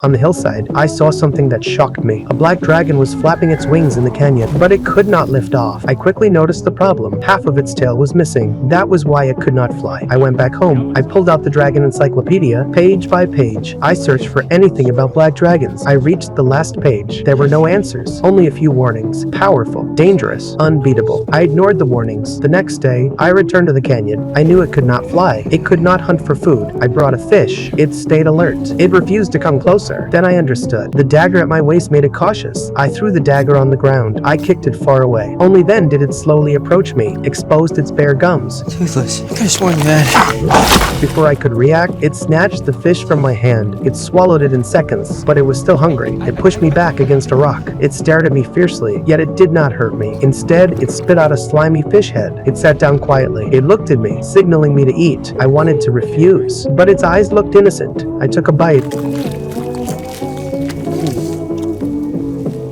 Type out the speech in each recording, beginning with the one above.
On the hillside, I saw something that shocked me. A black dragon was flapping its wings in the canyon, but it could not lift off. I quickly noticed the problem. Half of its tail was missing. That was why it could not fly. I went back home. I pulled out the dragon encyclopedia, page by page. I searched for anything about black dragons. I reached the last page. There were no answers, only a few warnings. Powerful, dangerous, unbeatable. I ignored the warnings. The next day, I returned to the canyon. I knew it could not fly. It could not hunt for food. I brought a fish. It stayed alert. It refused to come closer. Then I understood. The dagger at my waist made it cautious. I threw the dagger on the ground. I kicked it far away. Only then did it slowly approach me, exposed its bare gums. Toothless, you could have sworn that. Before I could react, it snatched the fish from my hand. It swallowed it in seconds, but it was still hungry. It pushed me back against a rock. It stared at me fiercely, yet it did not hurt me. Instead, it spit out a slimy fish head. It sat down quietly. It looked at me, signaling me to eat. I wanted to refuse, but its eyes looked innocent. I took a bite.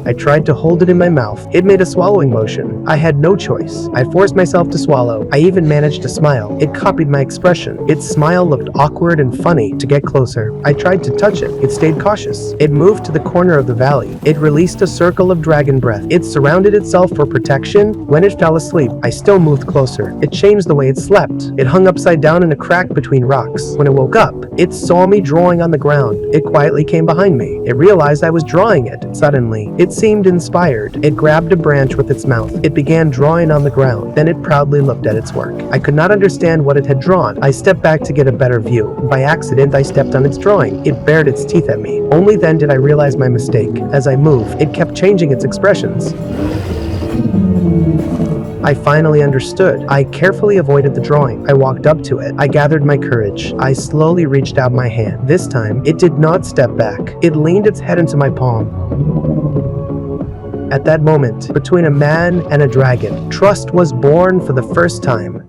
I tried to hold it in my mouth. It made a swallowing motion. I had no choice. I forced myself to swallow. I even managed to smile. It copied my expression. Its smile looked awkward and funny. To get closer, I tried to touch it. It stayed cautious. It moved to the corner of the valley. It released a circle of dragon breath. It surrounded itself for protection. When it fell asleep, I still moved closer. It changed the way it slept. It hung upside down in a crack between rocks. When it woke up, it saw me drawing on the ground. It quietly came behind me. It realized I was drawing it. Suddenly, it seemed inspired. It grabbed a branch with its mouth. It began drawing on the ground. Then it proudly looked at its work. I could not understand what it had drawn. I stepped back to get a better view. By accident, I stepped on its drawing. It bared its teeth at me. Only then did I realize my mistake. As I moved, it kept changing its expressions. I finally understood. I carefully avoided the drawing. I walked up to it. I gathered my courage. I slowly reached out my hand. This time, it did not step back. It leaned its head into my palm. At that moment, between a man and a dragon, trust was born for the first time.